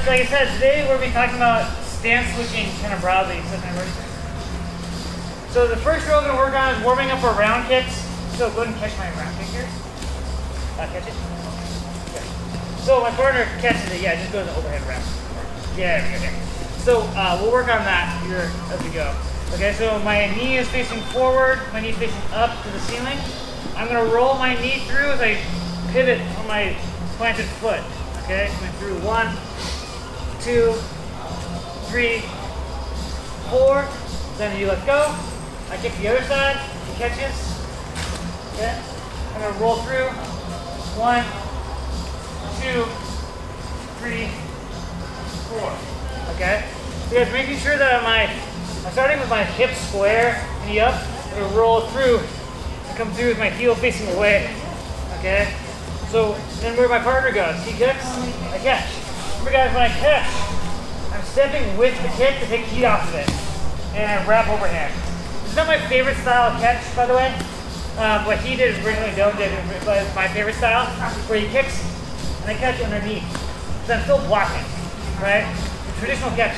like I said, today we're going to be talking about stance switching kind of broadly. So the first drill we're going to work on is warming up our round kicks. So go ahead and catch my round kick here. Catch it. Okay. So my partner catches it. Yeah, just go to the overhead round. Yeah, there we go. So we'll work on that here as we go. Okay, so my knee is facing forward, my knee facing up to the ceiling. I'm going to roll my knee through as I pivot on my planted foot. Okay, going through 1, 2, 3, 4. Then you let go. I kick the other side. He catches. Okay, I'm going to roll through. 1, 2, 3, 4. Okay, so guys, making sure that I'm starting with my hips square, knee up. I'm going to roll through and come through with my heel facing away. Okay. So then where my partner goes, he kicks, I catch. Remember guys, when I catch, I'm stepping with the kick to take heat off of it. And I wrap overhand. It's not my favorite style of catch, by the way. What he did originally, Dylan did, but it's my favorite style, where he kicks and I catch underneath. So I'm still blocking, right? The traditional catch.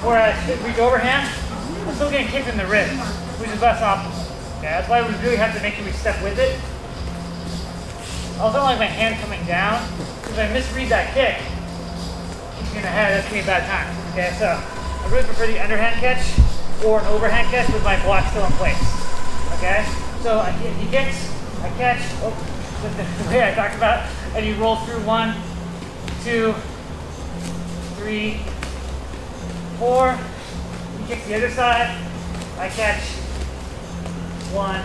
Where I reach overhand, I'm still getting kicked in the ribs, which is less optimal. Okay, that's why we really have to make sure we step with it. I also don't like my hand coming down, because if I misread that kick, he's going to have, that's going to be a bad time. Okay, so I really prefer the underhand catch or an overhand catch with my block still in place. Okay, so he kicks, I catch, the way I talked about, and you roll through 1, 2, 3, 4. He kicks the other side, I catch 1,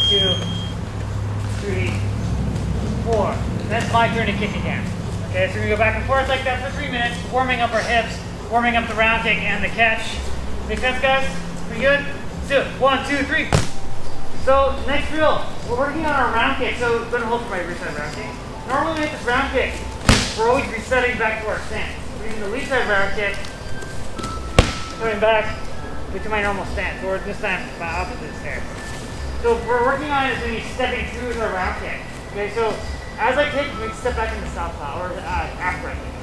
2, 3, 4. Then it's my turn to kick again. Okay, so we're going to go back and forth like that for 3 minutes, warming up our hips, warming up the round kick and the catch. Make sense, guys? Pretty good? Let's do it. 1, 2, 3. So, next drill, we're working on our round kick. So, I'm going to hold for my reset round kick. Normally, we make this round kick, we're always resetting back to our stance. We're using the reset round kick, coming back to my normal stance, or this time, my opposite stance. So, what we're working on is going to be stepping through to a round kick. Okay, so as I kick, we step back into southpaw, or after I kick.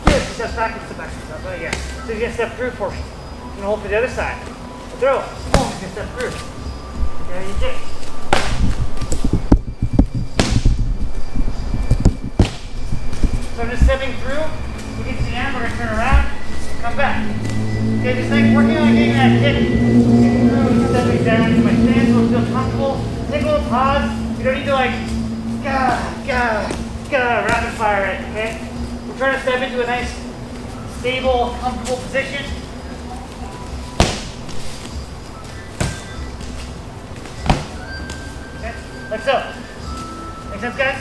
Good, step back and step back into southpaw, yeah. So he's going to step through for me. I'm going to hold for the other side. Throw it. Boom, he's going to step through. Okay, you kick. So I'm just stepping through. We get to the end, we're going to turn around, come back. Okay, just like working on getting that kick. Getting through, stepping down into my stance, so feel comfortable. Take a little pause. You don't need to like, rapid fire it, okay? We're trying to step into a nice, stable, comfortable position. Okay, like so. Make sense, guys?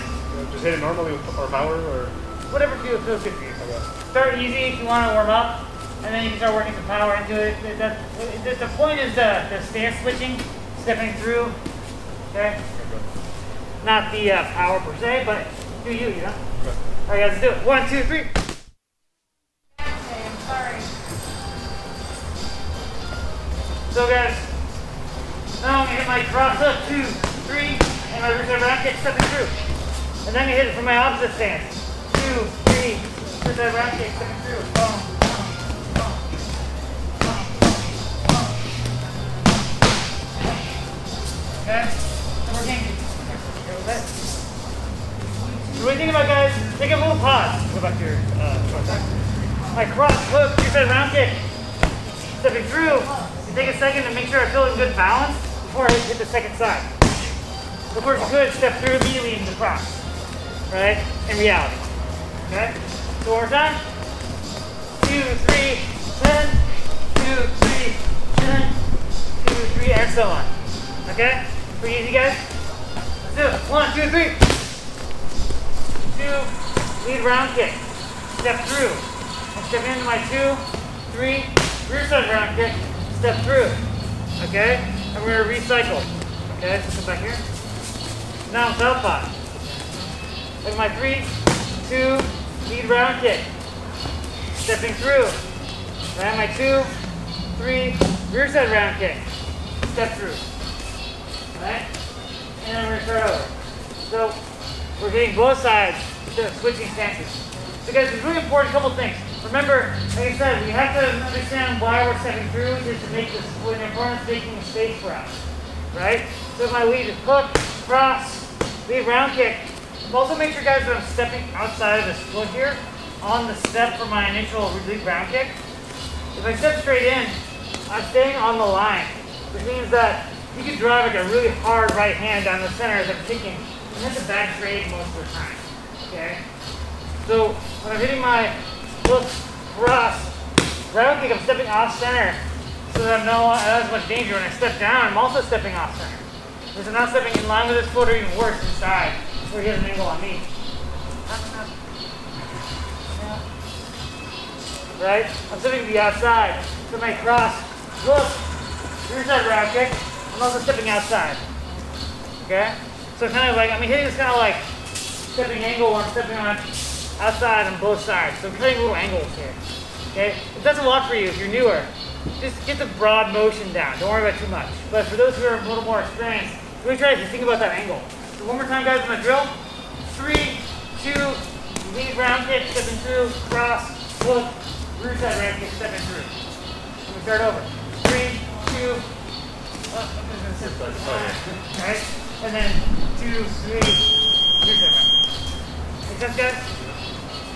Just hit it normally with our power, or? Whatever feels good for you. Okay. Start easy if you want to warm up, and then you can start working some power into it. The point is the stance switching, stepping through, okay? Not the power per se, but do you know? Okay. All right, guys, let's do it. 1, 2, 3. I'm sorry. So, guys, now I'm going to hit my cross up, 2, 3, and my reserve round kick, stepping through. And then I'm going to hit it from my opposite stance. 2, 3, reserve round kick, stepping through. Boom, boom, boom, boom, boom. Okay? So we're getting. So what do you think about, guys? Take a little pause. Go back to your my cross hook, reset round kick. Stepping through. You take a second to make sure I feel in good balance before I hit the second side. Of course, you could step through immediately into the cross, right? In reality. Okay? So one more time. 2, 3, 10. 2, 3, 10. 2, 3, and so on. Okay? Pretty easy, guys? Let's do it. 1, 2, 3. 2, lead round kick. Step through. And step into my 2, 3, rear side round kick. Step through. Okay? And we're going to recycle. Okay? So come back here. Now southpaw. Look at my 3, 2, lead round kick. Stepping through. Then my 2, 3, rear side round kick. Step through. Alright? And then we're going to start over. So we're getting both sides switching stances. So guys, it's really important, a couple things. Remember, like I said, we have to understand why we're stepping through, which is to make this, when your opponent's making a space for us, right? So if my lead is hook, cross, lead round kick. Also make sure guys that I'm stepping outside of this foot here on the step for my initial lead round kick. If I step straight in, I'm staying on the line, which means that you can drive like a really hard right hand down the center as I'm kicking. You hit the back straight most of the time, okay? So when I'm hitting my hook, cross, round kick, I'm stepping off center so that I'm not as much danger. When I step down, I'm also stepping off center. Because I'm not stepping in line with this foot or even worse, inside, where he has an angle on me. Right? I'm stepping to the outside. So my cross, hook, rear side round kick, I'm also stepping outside. Okay? So kind of like, I'm hitting this kind of like stepping angle where I'm stepping on outside on both sides. So I'm cutting little angles here. Okay? If that's a lot for you, if you're newer, just get the broad motion down. Don't worry about too much. But for those who are a little more experienced, really try to think about that angle. So one more time, guys, on the drill. 3, 2, lead round kick, stepping through, cross, hook, rear side round kick, stepping through. Let me start over. 3, 2, right? And then 2, 3, rear side round kick. Make sense, guys?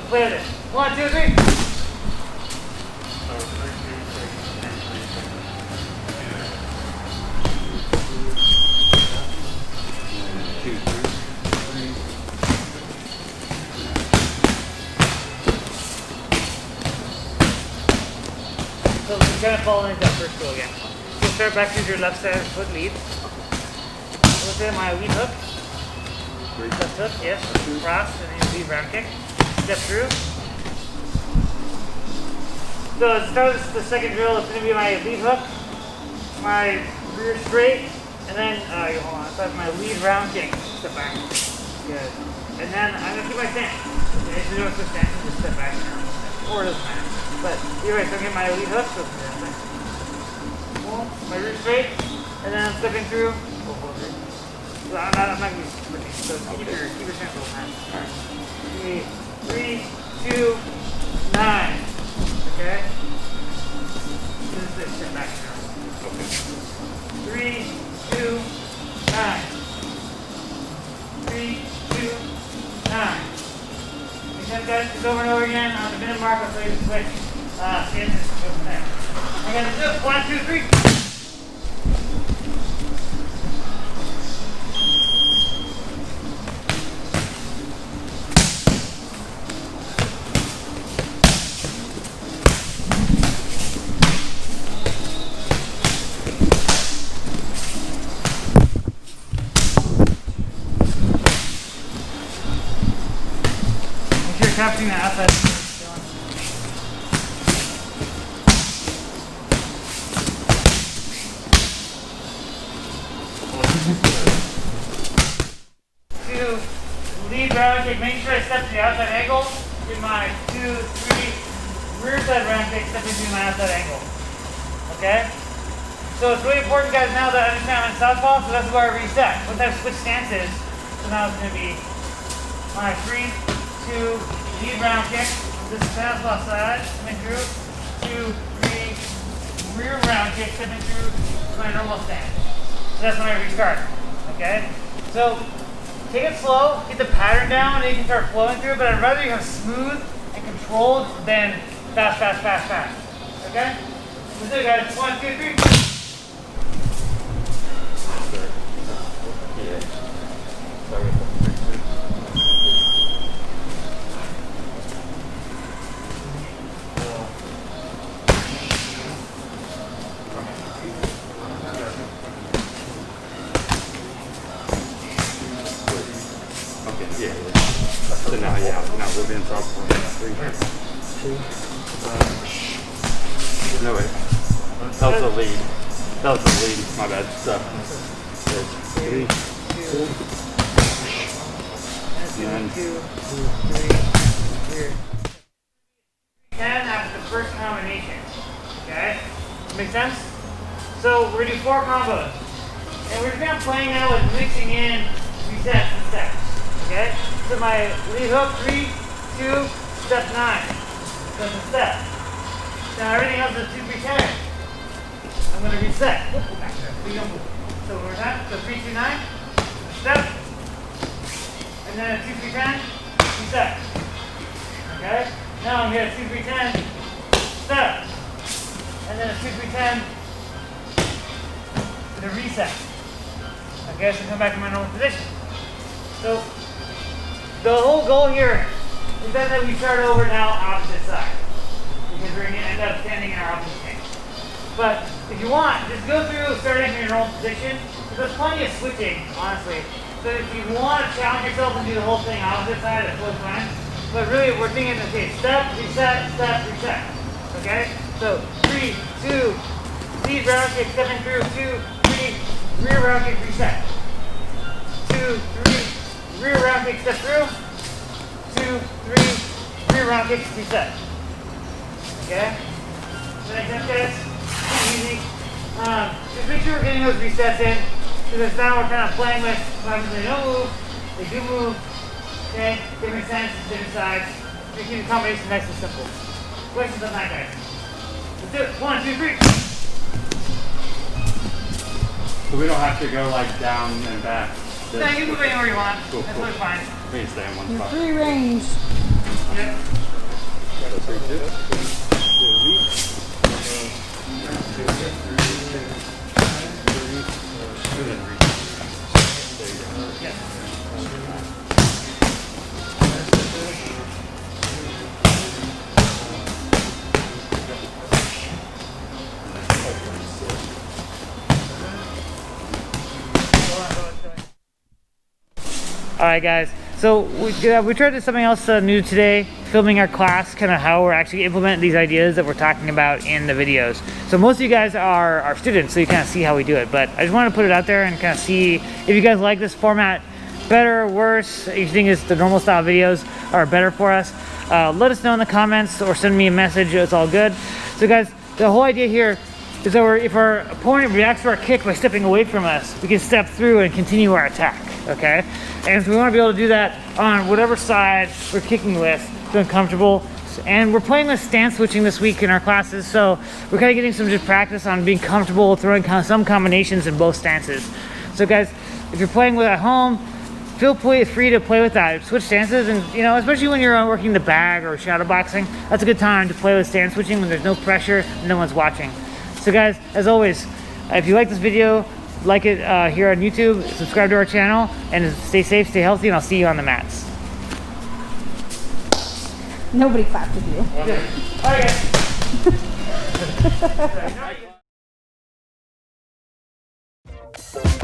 Play with it. 1, 2, 3. So we're kind of falling into that first drill again. So start back to your left side foot lead. Look at my lead hook. Left hook, yes. Cross, and then lead round kick. Step through. So to start the second drill, it's going to be my lead hook, my rear straight, and then, hold on, that's my lead round kick. Step back. Good. And then I'm going to keep my stance. Okay, so you don't switch stance, just step back. Or it doesn't matter. But either way, so I'm getting my lead hook, so my rear straight, and then I'm stepping through. So I'm not going to be switching, so keep your stance the whole time. Alright. 3, 2, 9. Okay? This is step back now. Okay. 3, 2, 9. 3, 2, 9. Make sense, guys? Just over and over again. On the minute mark, I'll tell you to switch stances and go from there. Okay, let's do it. 1, 2, 3. Capturing the outside. Two, lead round kick, making sure I step to the outside angle. Do my 2, 3, rear side round kick, step into my outside angle. Okay? So it's really important, guys, now that I understand I'm in southpaw, so that's where I reset. Once I switch stances, so now it's going to be my 3, 2, lead round kick, this southpaw side, coming through, 2, 3, rear round kick, stepping through my normal stance. So that's when I restart, okay? So take it slow, get the pattern down, and you can start flowing through it, but I'd rather you have smooth and controlled than fast, fast, fast, fast, okay? Let's do it, guys. 1, 2, 3. Yeah. So now we're being top 3, 2. No way. That was the lead. That was the lead. My bad. So 3, 2. And 2, 3. Here. 10 after the first combination. Okay? Make sense? So we're gonna do 4 combos. And we're just kind of playing now with mixing in resets and steps. Okay? to my lead hook, 3, 2, step 9. So it's a step. Now everything else is 2, 3, 10. I'm going to reset. We don't move. So one more time. So 3, 2, 9. Step. And then a 2, 3, 10. Reset. Okay? Now I'm here at 2, 3, 10. Step. And then a 2, 3, 10. To the reset. Okay, so come back to my normal position. So the whole goal here is that we start over now opposite side. Because we're going to end up standing in our opposite stance. But if you want, just go through starting in your normal position. There's plenty of switching, honestly. So if you want to challenge yourself and do the whole thing opposite side, that's totally fine. But really, we're thinking, okay, step, reset, okay? So 3, 2, lead round kick, stepping through, 2, 3, rear round kick, reset. 2, 3, rear round kick, step through. 2, 3, rear round kick, reset. Okay? Does that make sense, guys? Easy. Just make sure we're getting those resets in. Because now we're kind of playing with, they don't move, they do move. Okay? Different senses, different sides. Making the combination nice and simple. Questions on that, guys? Let's do it. 1, 2, 3. So we don't have to go like down and back. No, you can move anywhere you want. Cool, That's cool. totally fine. We can stay in one You're spot. free range. Yep. Alright guys, so we tried to do something else new today, filming our class, kind of how we're actually implementing these ideas that we're talking about in the videos. So most of you guys are students, so you kind of see how we do it, but I just wanted to put it out there and kind of see if you guys like this format better, worse, if you think it's the normal style videos are better for us. Let us know in the comments or send me a message, it's all good. So guys, the whole idea here is that if our opponent reacts to our kick by stepping away from us, we can step through and continue our attack, okay? And so we want to be able to do that on whatever side we're kicking with, feeling comfortable. And we're playing with stance switching this week in our classes, so we're kind of getting some just practice on being comfortable throwing some combinations in both stances. So guys, if you're playing with at home, feel free to play with that. Switch stances, and you know, especially when you're working the bag or shadow boxing, that's a good time to play with stance switching when there's no pressure and no one's watching. So guys, as always, if you like this video, like it here on YouTube, subscribe to our channel, and stay safe, stay healthy, and I'll see you on the mats. Nobody clapped with you. All right, guys.